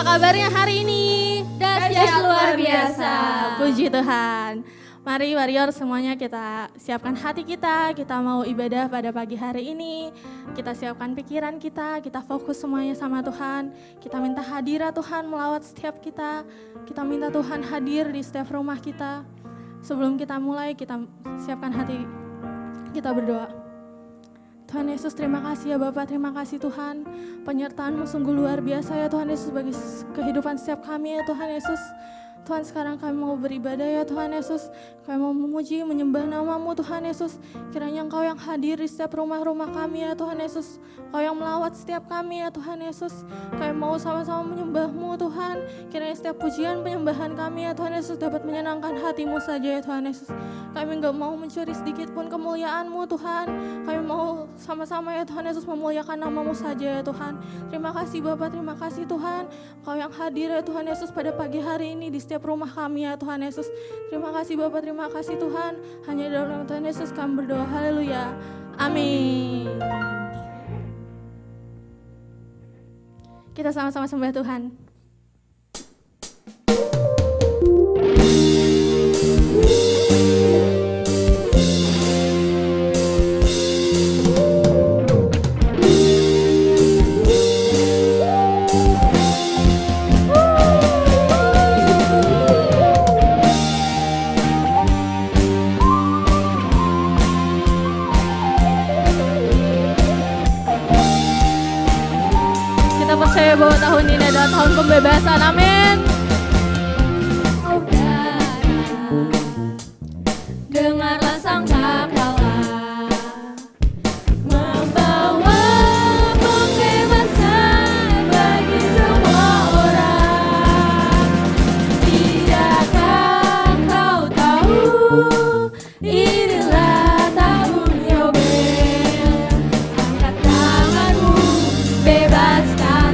kabarnya hari ini? Dahsyat luar biasa. Puji Tuhan. Mari warrior semuanya kita siapkan hati kita mau ibadah pada pagi hari ini. Kita siapkan pikiran kita fokus semuanya sama Tuhan. Kita minta hadirat Tuhan melawat setiap kita. Kita minta Tuhan hadir di setiap rumah kita. Sebelum kita mulai, kita siapkan hati, kita berdoa. Tuhan Yesus, terima kasih ya Bapak, terima kasih Tuhan. Penyertaan-Mu sungguh luar biasa ya Tuhan Yesus bagi kehidupan setiap kami ya Tuhan Yesus. Tuhan, sekarang kami mau beribadah ya Tuhan Yesus. Kami mau memuji, menyembah nama-Mu Tuhan Yesus. Kiranya Engkau yang hadir di setiap rumah-rumah kami ya Tuhan Yesus. Engkau yang melawat setiap kami ya Tuhan Yesus. Kami mau sama-sama menyembah-Mu Tuhan. Kiranya setiap pujian penyembahan kami ya Tuhan Yesus dapat menyenangkan hati-Mu saja ya Tuhan Yesus. Kami enggak mau mencuri sedikit pun kemuliaan-Mu Tuhan. Kami mau sama-sama ya Tuhan Yesus memuliakan nama-Mu saja ya Tuhan. Terima kasih Bapak, terima kasih Tuhan. Engkau yang hadir ya Tuhan Yesus pada pagi hari ini di setiap rumah kami ya Tuhan Yesus. Terima kasih Bapak, terima kasih Tuhan. Hanya dalam nama Tuhan Yesus kami berdoa. Haleluya. Amin. Kita sama-sama sembah Tuhan. Percaya bahwa tahun ini adalah tahun pembebasan, amin. Saudara, dengarlah sangkakala membawa pembebasan bagi semua orang. Tidakkah kau tahu inilah tahun Yobel? Angkat tanganmu, bebaskan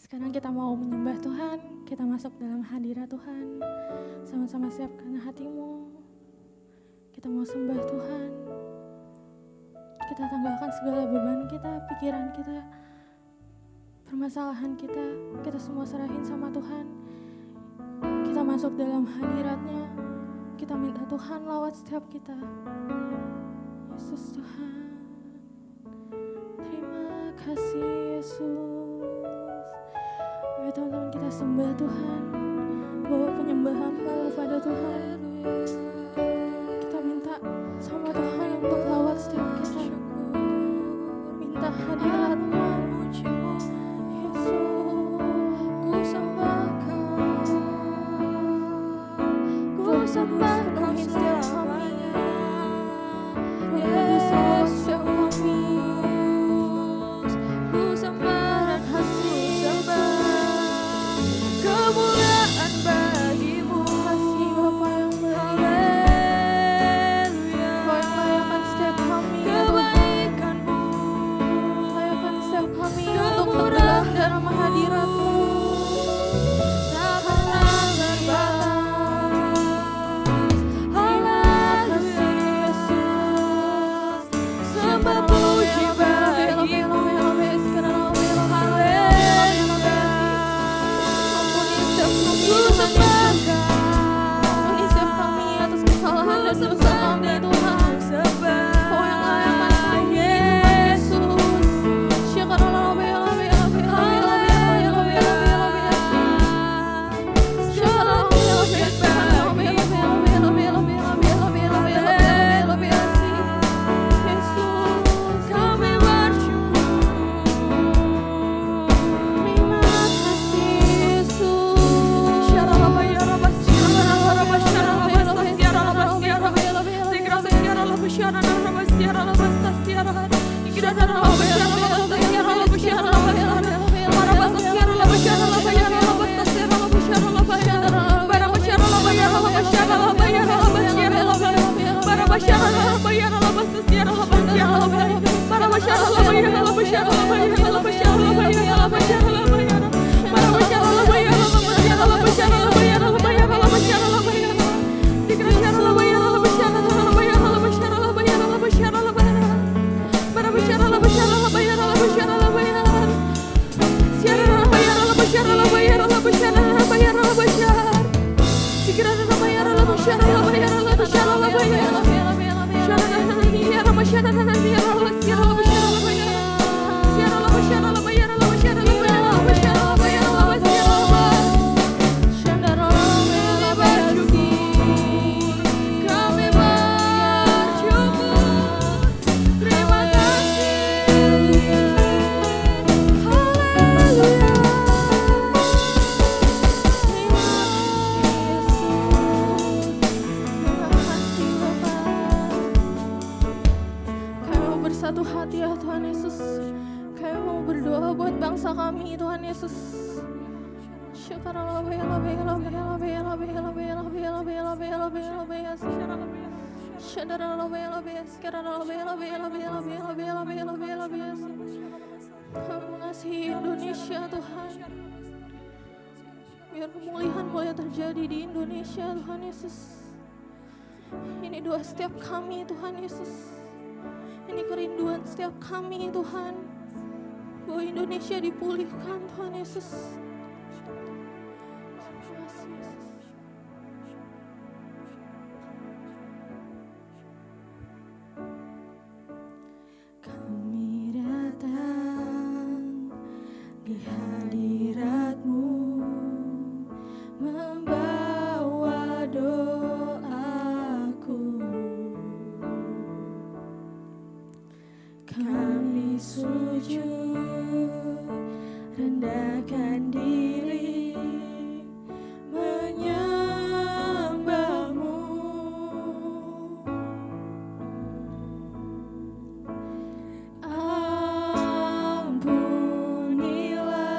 Sekarang kita mau menyembah Tuhan, kita masuk dalam hadirat Tuhan. Sama-sama siapkan hatimu. Kita mau sembah Tuhan. Kita tanggalkan segala beban kita, pikiran kita, permasalahan kita semua serahin sama Tuhan. Kita masuk dalam hadirat-Nya. Kita minta Tuhan lawat setiap kita. Yesus Tuhan, terima kasih Yesus. Ayo teman-teman kita sembah Tuhan, bawa penyembahan-Mu pada Tuhan. Kita minta sama Tuhan untuk lawat setiap kita. Minta hadirat-Nya. Yesus, Ku sembahkan, ku sembahkan penuhi setiap kami. Yesus, Setiap kami. ku sembahkan, ku sembah kemuliaan bagimu. Kasih Bapa yang baik. Haleluya. Kau yang layakkan setiap kami ya Tuhan. Kebaikanmu Layakkan setiap kami untuk tenggelam dalam hadirat-Mu. tak pernah terbatas. Haleluya. Sembah puji bagimu. Ku sembahkan, Ampuni setiap kami atas kesalahan dan dosa kami Tuhan. Kau yang layakkan kami Yesus. kami bersyukur. Terima kasih Yesus. Satu hati ya Tuhan Yesus. Kami mau berdoa buat bangsa kami Tuhan Yesus. Kami mengasihi Indonesia Tuhan. Biar pemulihan boleh terjadi di Indonesia Tuhan Yesus. Ini doa setiap kami Tuhan Yesus. Ini kerinduan setiap kami Tuhan, bahwa Indonesia dipulihkan Tuhan Yesus. Terima kasih Yesus. Kami datang di hadirat-Mu, membawa doaku. Kami sujud, rendahkan diri, menyembah-Mu. Ampunilah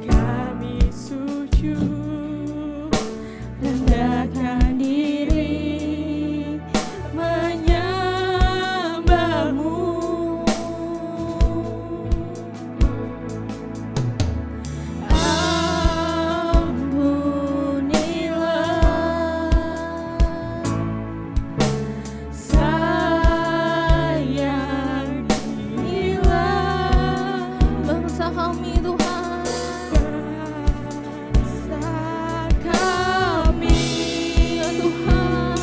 kami sujud, rendahkan diri, menyembahmu. Bangsa kami Tuhan, ya Tuhan,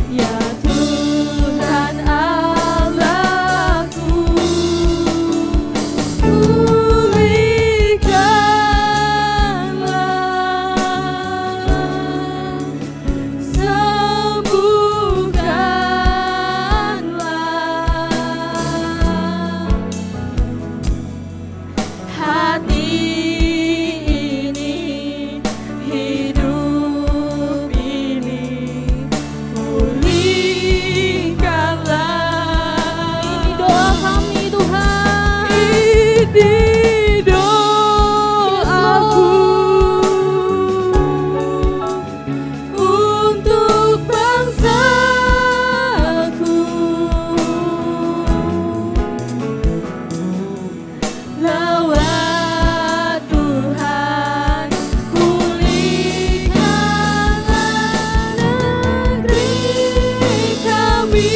Ya Tuhan Allahku, pulihkanlah, sembuhkanlah hati ini, hidup ini, pulihkanlah. ini doa kami Tuhan. Ini doaku untuk bangsaku. Lawat Tuhan, pulihkanlah negeri kami.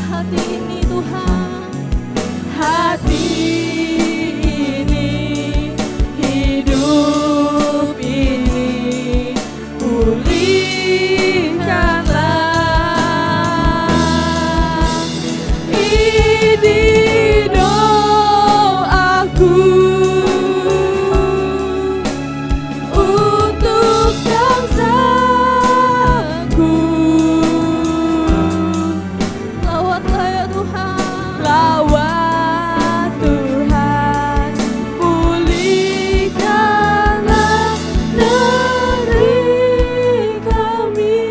Hati ini Tuhan, Hati ini, hidup ini, pulihkanlah. Ini doaku untuk bangsaku. lawatlah ya Tuhan. Lawat Tuhan, pulihkanlah negeri kami.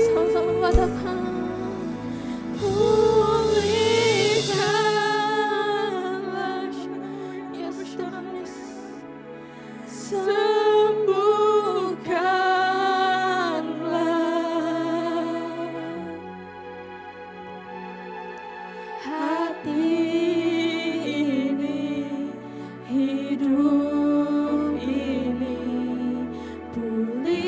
Sama-sama katakan, Pulihkanlah, yes Tuhan Yesus. sembuhkanlah hati ini, hidup ini, pulihkanlah.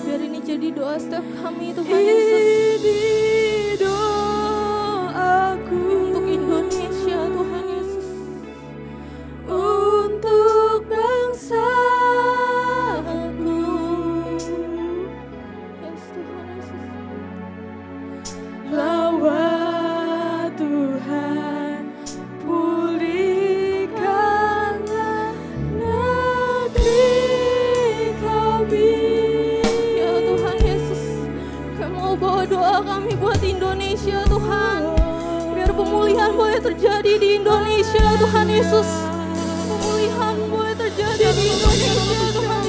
Biar ini jadi doa setiap kami Tuhan Yesus. Ini doaku Untuk Indonesia Tuhan Yesus. untuk bangsaku. Yes Tuhan Yesus. Lawat Tuhan, pulihkanlah negeri kami. Ya Tuhan Yesus, kami mau bawa doa kami buat Indonesia Tuhan. Biar pemulihan boleh terjadi di Indonesia Tuhan Yesus. Pemulihan boleh terjadi di Indonesia Tuhan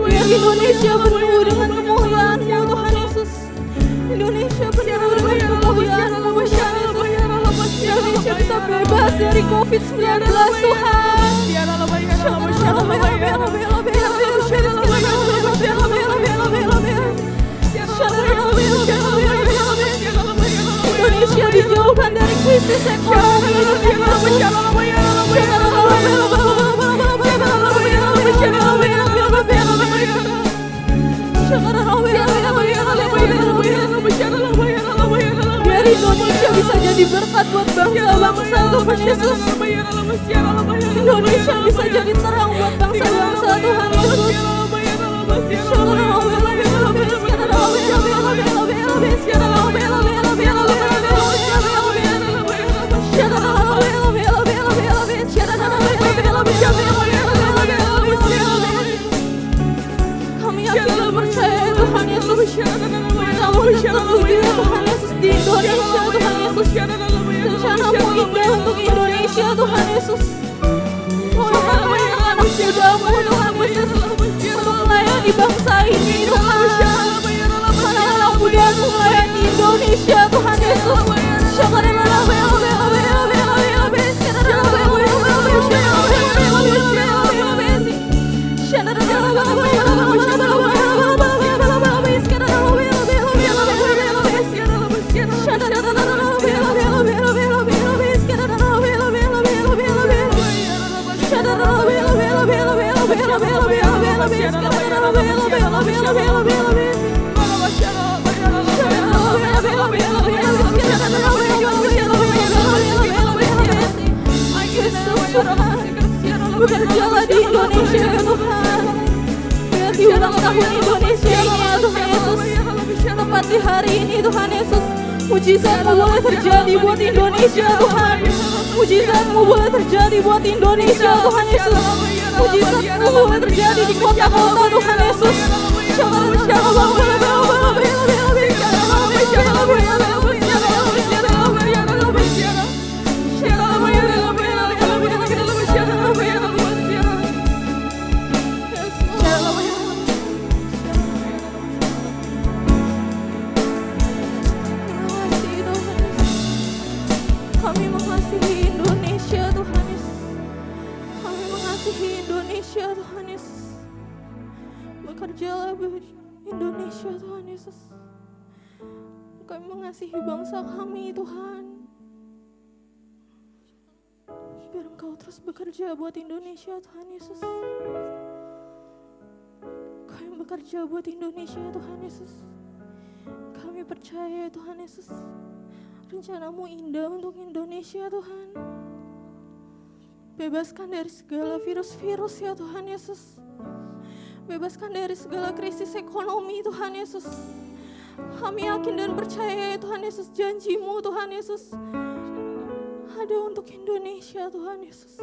Biar Indonesia penuh dengan kemuliaan-Mu Tuhan Yesus. Indonesia penuh dengan kemuliaan-Mu Tuhan Yesus. Indonesia bisa bebas dari COVID-19 Tuhan. Indonesia dijauhkan dari krisis ekonomi. Biar Indonesia bisa jadi berkat buat bangsa-bangsa Tuhan Yesus. Indonesia bisa jadi terang buat bangsa-bangsa Tuhan Yesus. Yesus. Oh ya anak mudamu Tuhan Yesus, untuk melayani bangsa ini Tuhan. Anak-anak muda untuk melayani Indonesia Tuhan Yesus. Bekerjalah di Indonesia ya Tuhan. Biar di ulang tahun Indonesia ini ya Tuhan Yesus, tepat di hari ini Tuhan Yesus, mujizat-Mu boleh terjadi buat Indonesia Tuhan. Mujizat-Mu boleh terjadi buat Indonesia Tuhan Yesus. Mujizat-Mu boleh terjadi di kota-kota Tuhan Yesus. Kami mengasihi Indonesia Tuhan Yesus. Kami mengasihi Indonesia Tuhan Yesus. Bekerjalah Indonesia Tuhan Yesus. Kami mengasihi bangsa kami Tuhan. Biar Engkau terus bekerja buat Indonesia Tuhan Yesus. Kami bekerja buat Indonesia Tuhan Yesus. Kami percaya Tuhan Yesus, rencana-Mu indah untuk Indonesia Tuhan. Bebaskan dari segala virus-virus ya Tuhan Yesus. Bebaskan dari segala krisis ekonomi Tuhan Yesus. Kami yakin dan percaya ya Tuhan Yesus, janji-Mu Tuhan Yesus ada untuk Indonesia Tuhan Yesus.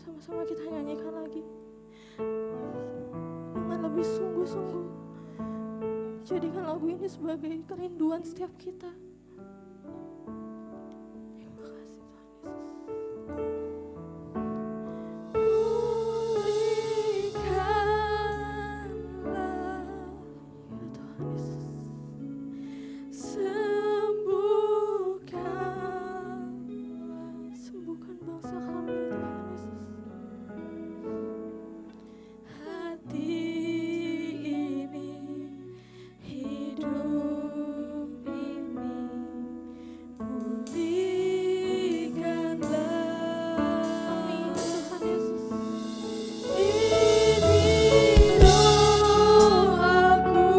Sama-sama kita nyanyikan lagi dengan lebih sungguh-sungguh. Jadikan lagu ini sebagai kerinduan setiap kita. Terima kasih Tuhan Yesus. Sembuhkan bangsa kami Tuhan Yesus. Hati ini, hidup ini, pulihkanlah. Amin Tuhan Yesus. Ini doaku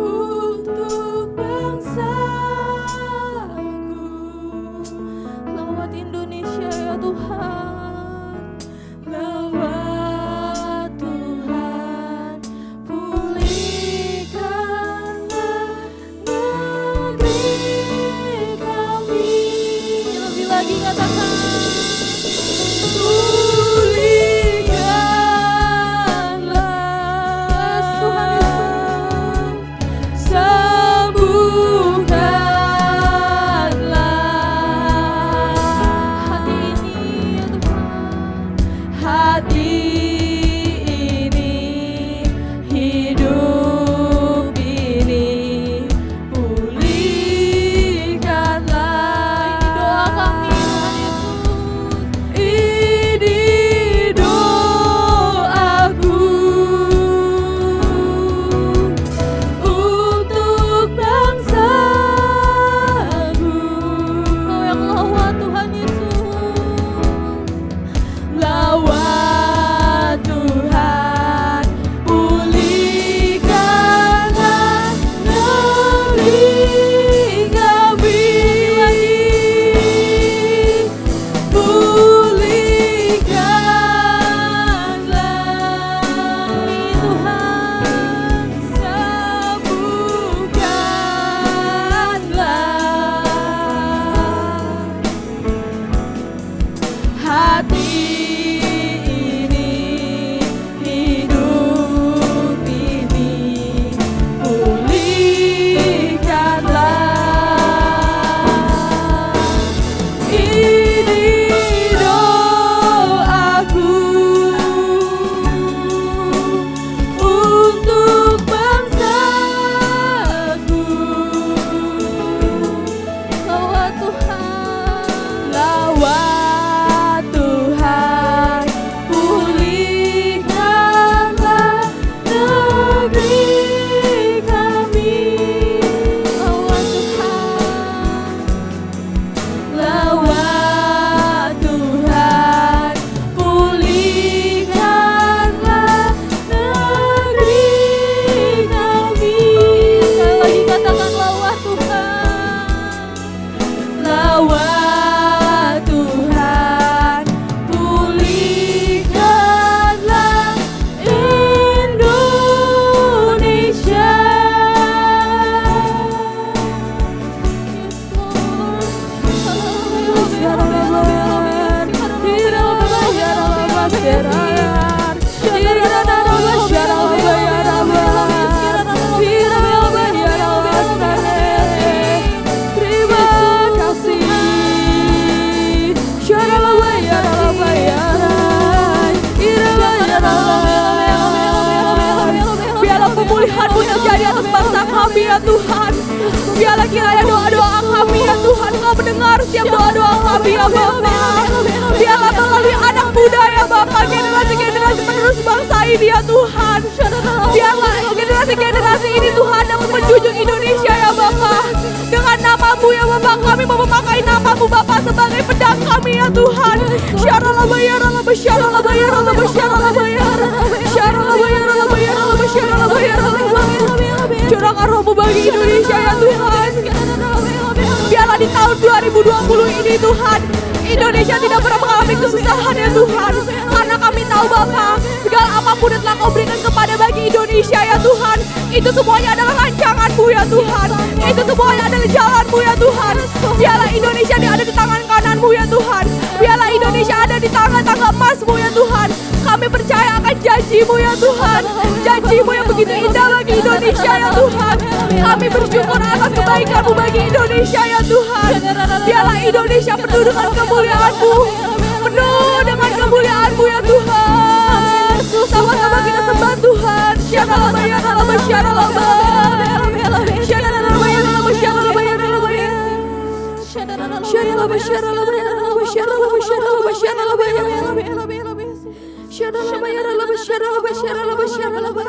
untuk bangsaku. Lawat Indonesia ya Tuhan. Lawat Tuhan. Pulihkanlah negeri kami. Lebih lagi katakan. Lawat kami ya Tuhan. Biarlah kiranya doa-doa kami ya Tuhan, Kau mendengar setiap doa-doa kami ya Bapa. Biarlah melalui anak muda ya Bapa, generasi-generasi penerus bangsa ini ya Tuhan. Biarlah generasi-generasi ini Tuhan dapat menjunjung Indonesia ya Bapa. Dengan nama-Mu ya Bapa, kami mau memakai nama-Mu Bapa sebagai pedang kami ya Tuhan. Curahkan Roh-Mu bagi Indonesia ya Tuhan. Biarlah di tahun 2020 ini Tuhan, Indonesia tidak pernah mengalami kesusahan ya Tuhan. Karena kami tahu Bapa, segala apapun yang telah Kau berikan kepada bagi Indonesia ya Tuhan, itu semuanya adalah rancangan-Mu ya Tuhan. Itu semuanya adalah jalan-Mu ya Tuhan. Biarlah Indonesia ada di tangan kanan-Mu ya Tuhan. Biarlah Indonesia ada di tangan-tangan emas-Mu ya Tuhan. Kami percaya akan janji-Mu ya Tuhan. Janji-Mu yang begitu indah bagi Indonesia ya Tuhan. Kami bersyukur atas kebaikan-Mu bagi Indonesia ya Tuhan. Biarlah Indonesia penuh dengan kemuliaan-Mu, penuh dengan kemuliaan-Mu ya Tuhan. Sama-sama kita sembah Tuhan. Syaralaba ya ralaba syaralaba. Syaralaba ya ralaba syaralaba ya ralaba ya. Syaralaba syaralaba ya ralaba syaralaba syaralaba syaralaba ya ralaba. Syaralaba ya ralaba syaralaba syaralaba syaralaba.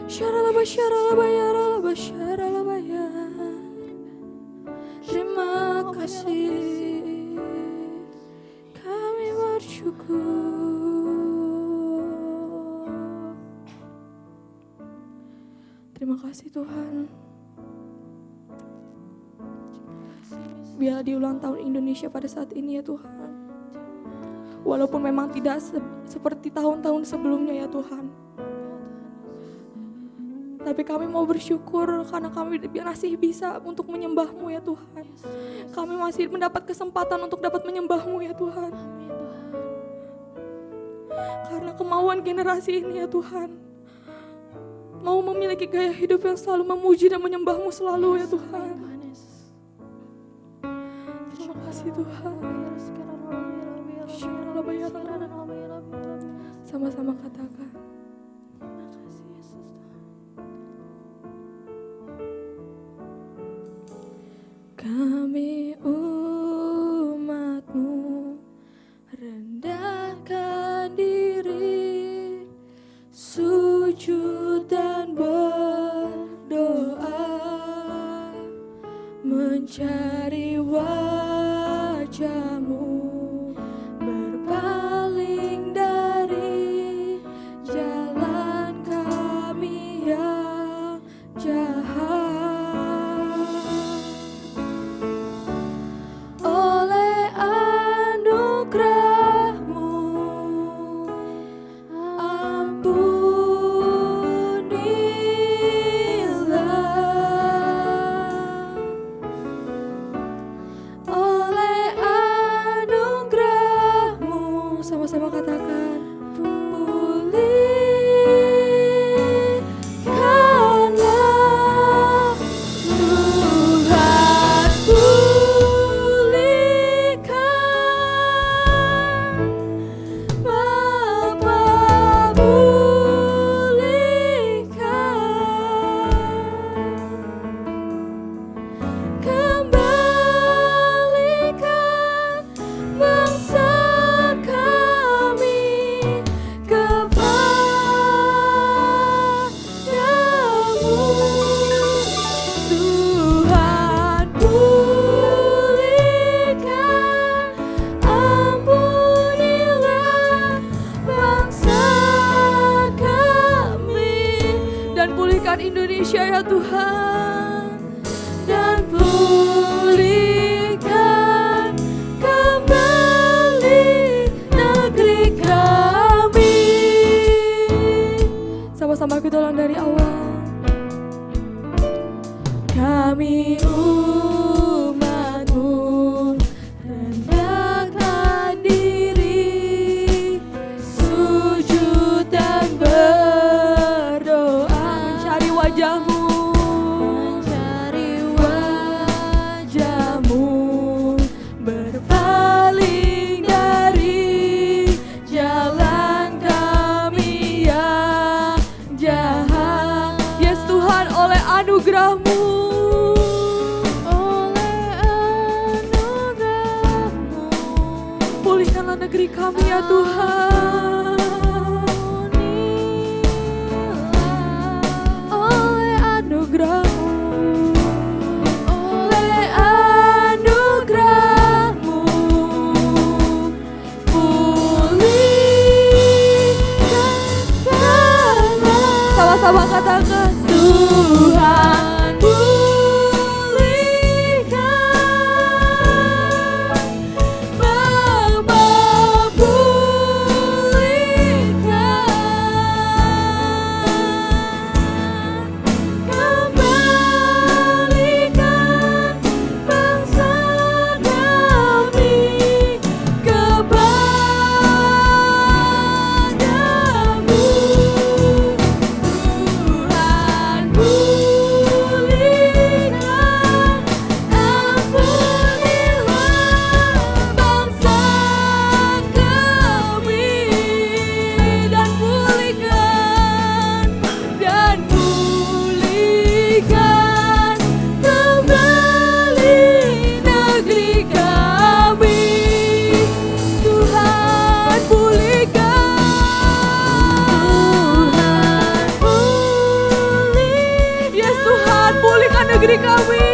Syaralaba syaralaba ya ralaba syaralaba ya. Terima kasih, kami bersyukur. Terima kasih Tuhan. Biarlah di ulang tahun Indonesia pada saat ini ya Tuhan, walaupun memang tidak seperti tahun-tahun sebelumnya ya Tuhan, tapi kami mau bersyukur karena kami masih bisa untuk menyembah-Mu ya Tuhan. Kami masih mendapat kesempatan untuk dapat menyembah-Mu ya Tuhan. Karena kemauan generasi ini ya Tuhan, mau memiliki gaya hidup yang selalu memuji dan menyembah-Mu selalu ya Tuhan. Terima kasih Tuhan. Sama-sama katakan. Kami umat-Mu rendahkan diri, sujud dan berdoa, mencari wajah-Mu, berpaling dari jalan kami yang jahat. Oleh anugerah-Mu, ampunilah. Oleh anugerah-Mu, sama-sama katakan, pulihkanlah Tuhan, pulihkan Bapa, pulihkan, kembalikan bangsa kami kepadamu. Tuhan, pulihkan, ampunilah bangsa kami, dan pulihkan Indonesia ya Tuhan, dan pulihkan kembali negeri kami. Sama-sama kita ulang dari awal. Kami umat-Mu rendahkan diri, sujud dan berdoa, mencari wajah-Mu, mencari wajah-Mu, berpaling dari jalan kami yang jahat. Yes Tuhan, oleh anugerah sama-sama katakan Tuhan pulihkan, Bapa pulihkan, kembalikan bangsa kami kepadamu. Tuhan pulihkan, ampunilah bangsa kami, dan pulihkan kembali negeri kami. Tuhan pulihkan, yes Tuhan pulihkan negeri kami.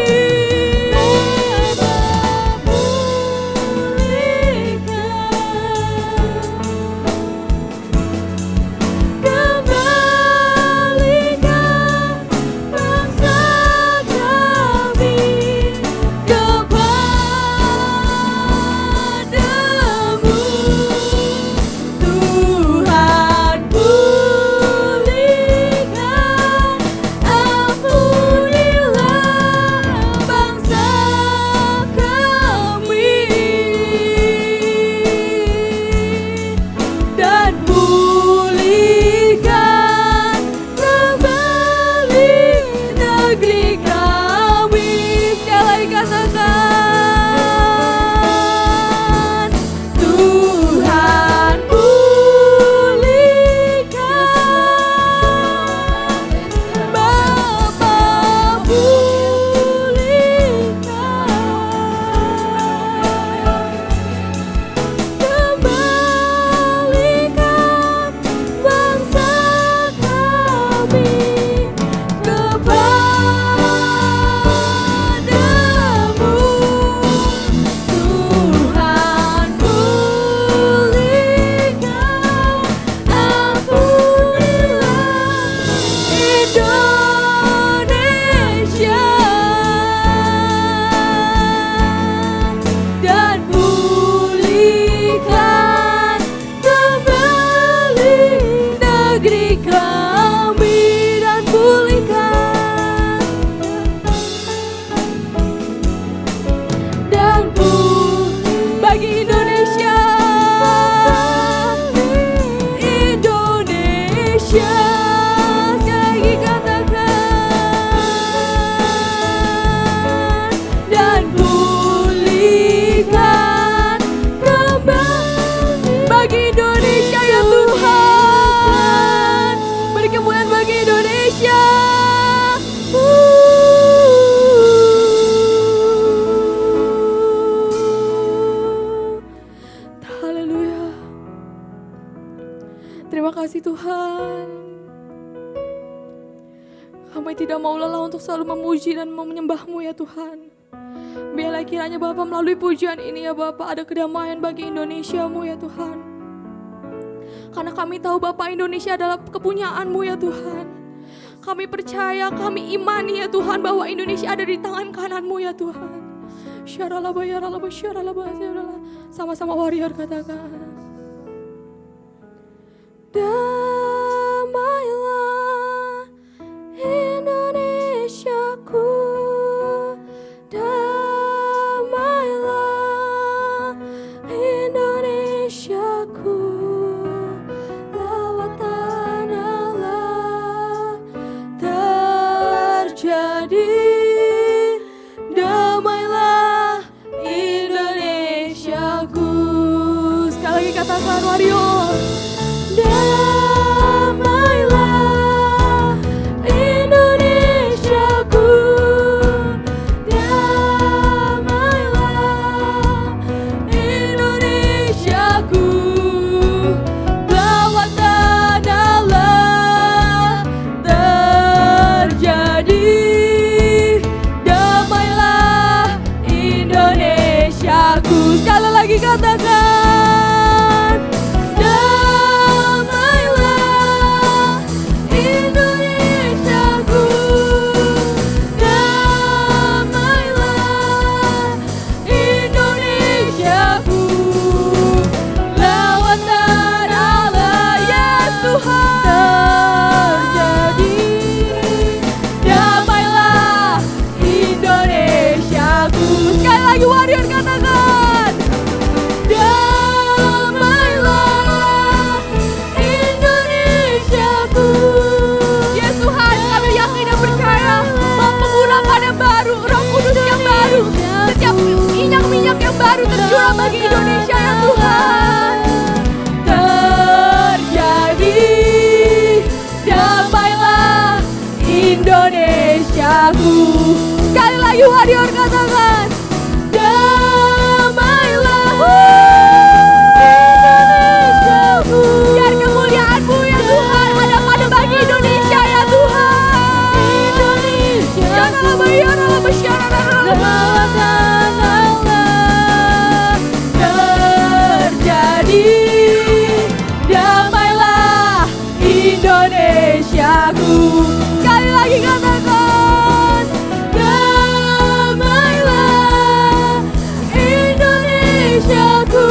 Kembalikan bangsa kami kepadamu. Tuhan pulihkan, ampunilah bangsa kami, dan pulihkan kembali negeri kami. Sekali lagi katakan Tuhan pulihkan, Bapa pulihkan, kembalikan bangsa kami kepadamu. Tuhan pulihkan, ampunilah Indonesia, dan pulihkan kembali negeri kami, dan pulihkan, dan bagi Indonesia, Indonesia. Sekali lagi katakan, dan pulihkan kembali bagi Indonesia ya Tuhan. Beri kemuliaan bagi Indonesia. Haleluya. Terima kasih Tuhan. Kami tidak mau lelah untuk selalu memuji dan menyembah-Mu ya Tuhan. Biarlah kiranya Bapa melalui pujian ini ya Bapa ada kedamaian bagi Indonesia-Mu ya Tuhan. Karena kami tahu Bapa Indonesia adalah kepunyaan-Mu ya Tuhan. Kami percaya, kami imani ya Tuhan bahwa Indonesia ada di tangan kanan-Mu ya Tuhan. Syaralaba yaralaba syaralaba syaralaba. Sama-sama warrior katakan. Damailah Indonesiaku, damailah Indonesiaku, lawatan Allah terjadi. Damailah Indonesiaku. Sekali lagi katakan warrior. Damailah Indonesiaku, damailah Indonesiaku, Indonesiaku. Sekali lagi warrior katakan, damailah Indonesiaku. Biar kemuliaan-Mu ya Tuhan ada pada bagi Indonesia ya Tuhan. Indonesia, lawatan Allah terjadi. Damailah Indonesiaku. Sekali lagi katakan, damailah Indonesiaku.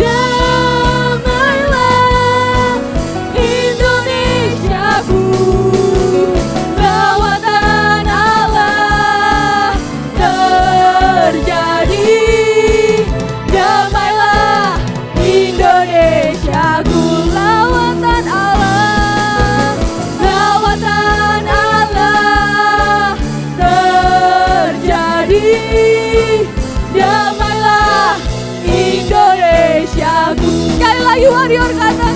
Damailah Indonesiaku. Lawatan Allah terjadi. Damailah Indonesiaku. Lawatan Allah terjadi. Damailah Indonesiaku. Sekali lagi warrior kata,